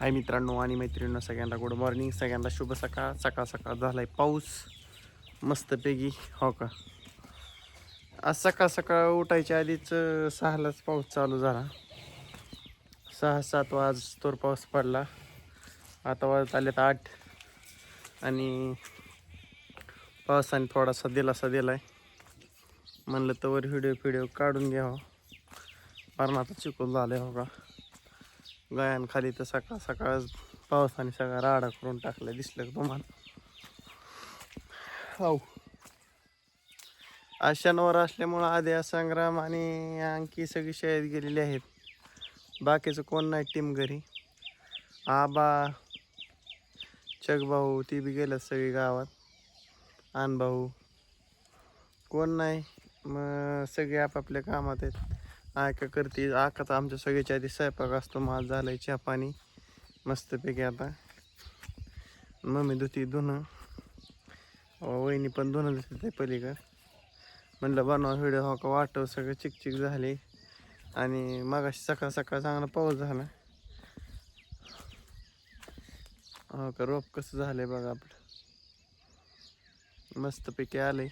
हाय मित्रांनो आणि मैत्रिणींनो, सगळ्यांना गुड मॉर्निंग. सगळ्यांना शुभ सकाळ. सकाळ सकाळ झालाय पाऊस मस्तपैकी, हो का. आज सकाळ सकाळ उठायच्या आधीच 6लाच पाऊस चालू झाला. 6-7 वाज तोर पाऊस पडला. आता वाजत आलेत 8 आणि पावसाने थोडासा दिलासा दिलाय. म्हणलं तर व्हिडिओ काढून घ्यावं, कारण आता चिखल झालंय, हो का. गायन खाली तर सकाळ सकाळ पावसाने सगळा राडा करून टाकला, दिसलं का तुम्हाला. हो, आज शनिवार असल्यामुळं आद्या, संग्राम आणि अंकी सगळी शाळेत गेलेली आहेत. बाकीचं कोण नाही टीम घरी. आबा, चगभाऊ ती बी गेलं सगळी गावात. भाऊ कोण नाही, मग सगळे आपापल्या कामात आहेत. आका करते, आकाचा आमच्या सगळ्याच्या आधी स्वयंपाक असतो. माझ झालाय चहा पाणी मस्तपैकी. आता मम्मी धुती धुणं, वहिनी पण धुणं धुते पलीकडं. म्हणलं बनवा व्हिडिओ, हो का. वाटव सगळं चिकचिक झाले आणि मगाशी सकाळ सकाळ चांगला पाऊस झाला, हो का. रोप कसं झालंय बघा आपलं, मस्तपैकी आलंय.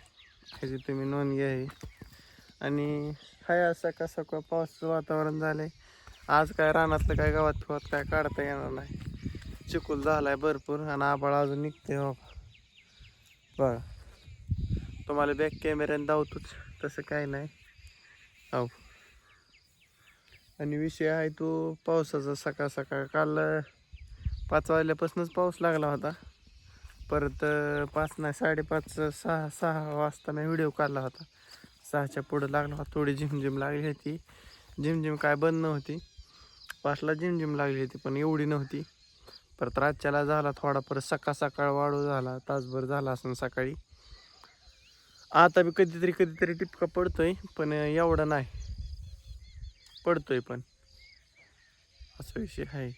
ह्याची तुम्ही नोंद घ्या. आणि हाय आज सकाळ सकाळ पावसाचं वातावरण झालंय. आज काय रानातलं काय गावात फिवात काय काढता येणार नाही. चिखल झालाय भरपूर आणि आबाळ अजून निघते, हो बघा. तुम्हाला बॅक कॅमेऱ्याने धावतोच, तसं काय नाही, हो. आणि विषय आहे तो पावसाचा. सकाळ सकाळ काल 5 वाजल्यापासूनच पाऊस लागला होता. परत 5 नाही 5:30 6 वाजता मी व्हिडिओ काढला होता. 6च्या पुढं लागला होता. थोडी झिमझिम लागली होती. झिमझिम काय बंद नव्हती. 5ला झिमझिम लागली होती, पण एवढी नव्हती. परत रातच्याला झाला थोडा. परत सकाळ सकाळ वाढू झाला, तासभर झाला असं सकाळी. आता बी कधीतरी टिपका पडतोय, पण एवढा नाही पडतोय. पण असा विषय आहे.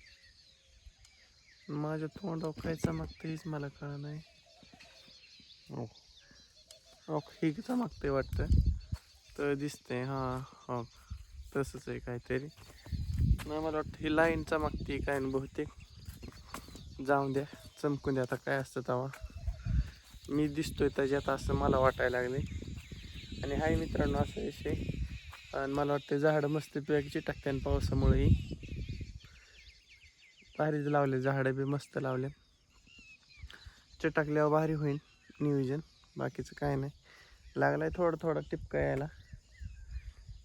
माझ्या तोंडावर काय चमकतं हेच मला कळलं नाही. हो, हे चमकतंय वाटतं, तर दिसतंय. हां हो, तसंच आहे काहीतरी. नाही, मला वाटतं ही लाईन चमकते काय ना बहुतेक. जाऊन द्या, चमकून द्या, आता काय असतं तवा. मी दिसतोय त्याच्यात असं मला वाटायला लागले. आणि हाय मित्रांनो, असा विषय. आणि मला वाटतं झाडं मस्त पैकी टाकते पावसामुळेही. भारीच लावले झाडं बी, मस्त लावले. चटकल्यावर भारी होईल नियोजन. बाकीचं काय नाही. लागलाय थोडा टिपका यायला.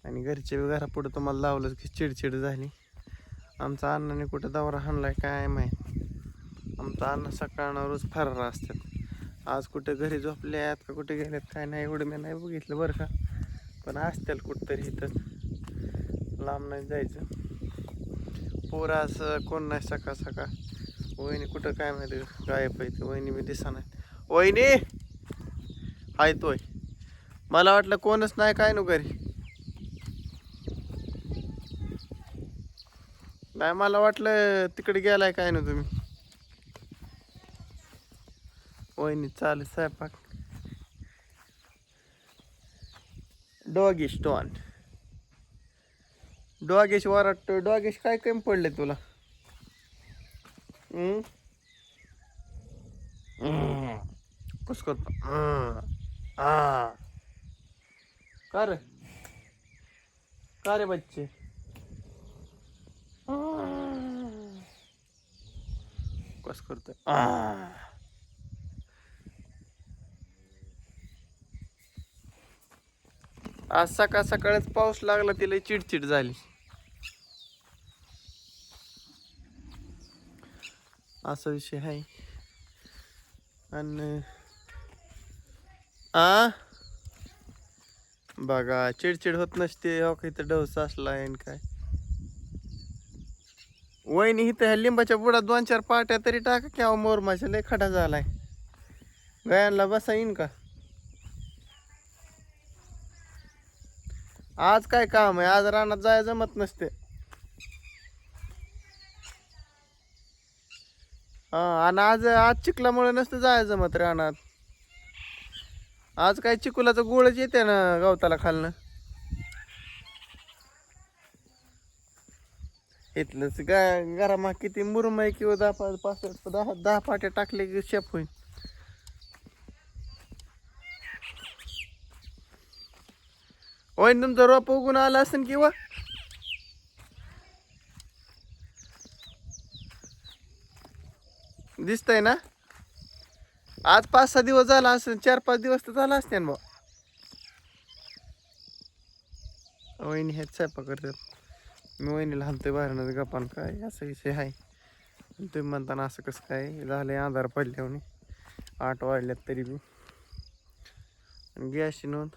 आणि घरचे बी घरापुढं तुम्हाला लावलं की चिडचिड झाली. आमचा अण्णाने कुठं दौरा हाणलाय काय माहीत. आमचा अण्णा सकाळनं रोज फरार असतात. आज कुठं घरी झोपल्यात का कुठे गेल्यात काय नाही, एवढं मी नाही बघितलं बरं का. पण असतील कुठंतरी इथं, लांब नाही जायचं. पोरं असं कोण नाही सकाळ सकाळ. वहिनी कुठं काय माहिती गायब आहे. वहिनी मी दिसा नाही. वहिनी हाय तोय, मला वाटलं कोणच नाही काय नु घरी. नाही, मला वाटलं तिकडे गेलाय काय ना तुम्ही. वहिनी चालू स्वयंपाक. डॉगेश टॉन, डॉगेश वराटतो. डॉगेश काय कमी पडले तुला? कस करतो का रे, का रे बच्चे. कस करतोय. आज सकाळ सकाळच पाऊस लागला, तिला चिडचिड झाली. असा विषय आहे. आणि बघा, चिडचिड होत नसते. हो का, इथं डवस असलाय काय. वहिनी इथं ह्या लिंबाच्या बुडात 2-4 पाट्या तरी टाका की. मोरमाच्या लय खडा झालाय. गायांना बसा येईन का? आज काय काम आहे? आज रानात जायला जमत नसते. हा, आणि आज चिखलामुळे नसतं जायला जमत रानात. आज काय चिखलाचं गोळच येते ना गवताला खालनं. इथलंच घरामा किती मुरुम आहे किंवा 10 पाट्या टाकले की शेप होईल. होय तुमचं रोप उगून आलं असेल किंवा दिसतंय ना. आज 5-6 दिवस झाला असेल, 4-5 दिवस तर झाला असते ना. वहिनी हेच स्वयंपाक करतात. मी वहिनीला हाणतोय बाहेरनं गप्पान काय असा विषय आहे. तुम्ही म्हणताना असं कसं काय झालंय अंधार पडल्यावर 8 वाजल्यात तरी बी. आणि गॅसची नोंद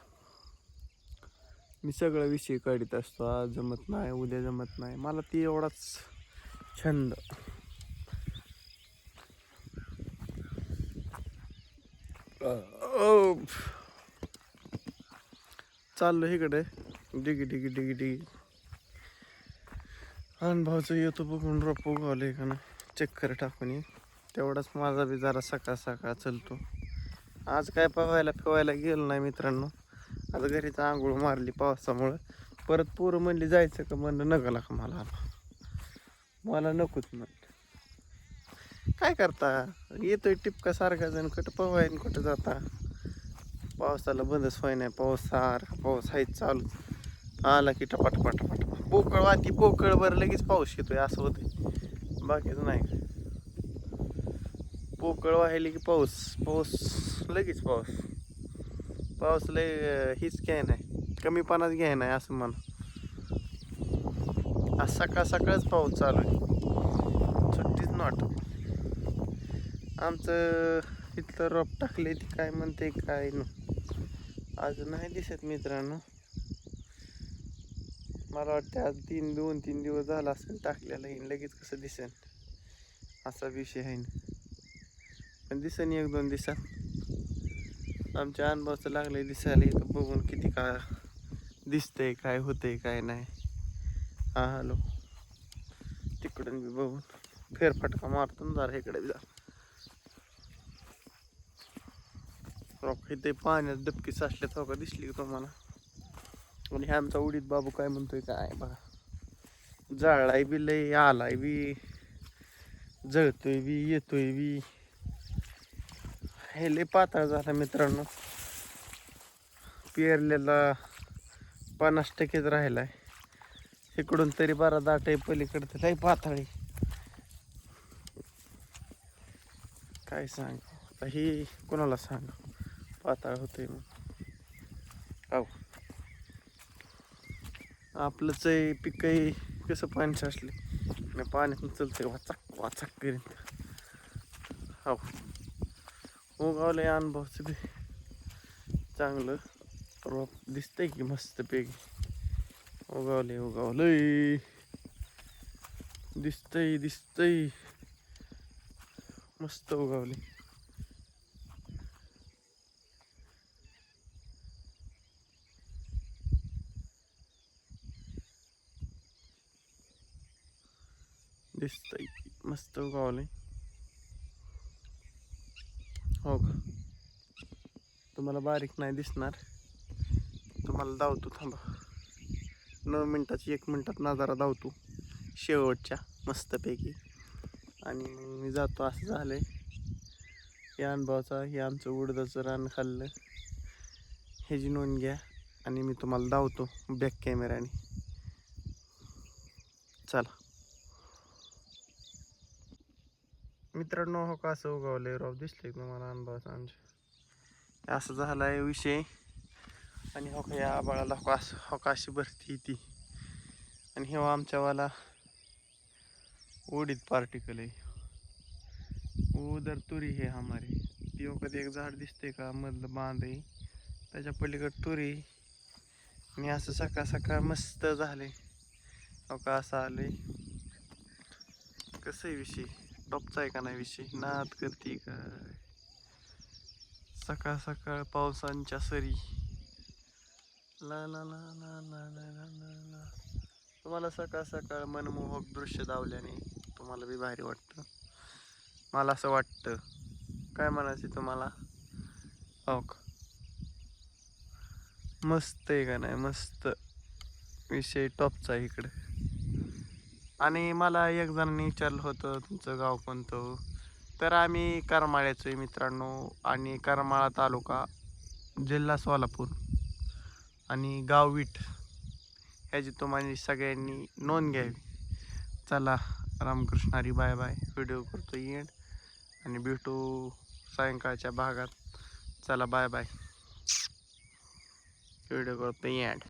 मी सगळा विषय काढीत असतो. आज जमत नाही, उद्या जमत नाही, मला ती एवढाच छंद. चाललो इकडे डिगी डिगी डिगी डिगी. अनुभवाचं येतो बघून रोप उगवले का नाही चक्कर टाकून ये. तेवढाच माझा बी जरा सकाळ सकाळ चलतो. आज काय फिवायला गेलो नाही मित्रांनो. आज घरीच आंघोळ मारली पावसामुळं. परत पोरं म्हणली जायचं का, म्हणलं नका का मला नकोच म्हणलं. काय करता, येतोय टिपका सारखा जण कुठं पवायन कुठं जाता. पावसाला बंदच व्हाय नाही. पाऊस आहे चालू. आला की टपाटपा टपाटपा पोकळ वाटी पोकळ वर लगेच पाऊस येतोय असं होतंय. बाकीच नाही. पोकळ वाहिले की पाऊस लगेच पाऊस लय हीच घ्याय नाही, कमीपणाच घ्याय नाही असं म्हणा. आज सकाळच पाऊस चालू आहे, सुट्टीच नॉट. आमचं इथलं रोप टाकले ती काय म्हणते काय न आज नाही दिसत मित्रांनो. मला वाटतं आज 2-3 दिवस झाला असेल टाकलेलं. लगेच कसं दिसेल असा विषय आहे ना. पण दिसेल 1-2 दिवसात. आमच्या अनुभवाचं लागलंय दिसायला. इथं बघून किती का दिसतंय, काय होतंय काय नाही. हा हॅलो, तिकडून बी बघून फेरफटका मारतो जरा इकडे जा. इथे पाण्यात डबकी साचल्यात हो का, दिसली का तुम्हाला. आणि हे आमचा उडीद बाबू काय म्हणतोय काय बघा. जळलाय बी लय, आलाय बी, जळतोय बी, येतोय बी. हे लय पातळ झाला मित्रांनो. पेरलेला 50%च राहिलाय. इकडून तरी बरा दाट आहे, पलीकडे लय पातळी. काय सांग आता, ही कोणाला सांग पाताळ होतंय मग. हो आपलंच पीक कसं पाणी साचले आणि पाण्यात चलतंय वाचाक वाचाक करीत. हो उगावलंय अनुभवचं बी चांगलं. रोप दिसतंय की मस्त पैकी उगावलंय. दिसतंय मस्त उगावले. दिसतंय मस्त उगावले. हो का, तुम्हाला बारीक नाही दिसणार. तुम्हाला धावतो थांबा, 9 मिनिटाची 1 मिनिटात नजारा धावतो शेवटच्या मस्तपैकी. आणि मी जातो. असं झालंय या अनुभवाचा. हे आमचं उडदाचं रान खाल्लं ह्याची नोंद घ्या. आणि मी तुम्हाला धावतो बॅक कॅमेराने. चला मित्रांनो, हो का असं उगवलंय रोप, दिसले तुम्हाला अनुभवाचा आमच्या. असं झालाय विषय. आणि हो का या आबाळाला हो का अशी भरती ती. आणि हे आमच्यावाला उडीद पार्टिकल आहे. उधर तुरी है हमारी. ती कधी एक झाड दिसते का, मधलं बांध आहे त्याच्या पलीकडे तुरी. आणि असं सकाळ मस्त झाले हो का. असं आलंय कसं आहे विषय, टॉपचा आहे का नाही विषय. नाद करते काय सकाळ पावसांच्या सरी. ला ला ला ला ला ला ला ला. तुम्हाला सकाळ मनमोहक दृश्य दावल्याने तुम्हाला बी भारी वाटतं. मला असं वाटतं. काय म्हणायचं तुम्हाला. हो का मस्त आहे का नाही, मस्त विषय टॉपचा आहे इकडे. आणि मला एक जणांनी विचारलं होतं तुमचं गाव कोणतं, तर आम्ही करमाळ्याचं आहे मित्रांनो. आणि करमाळा तालुका, जिल्हा सोलापूर आणि गाव वीट, ह्याची तुम्हाला सगळ्यांनी नोंद घ्यावी. चला, Ramakrishna Hari, bye bye. Video करतो एंड आणि भेटू सायंकाळच्या भागात. चला बाय बाय. व्हिडिओ करतो एंड.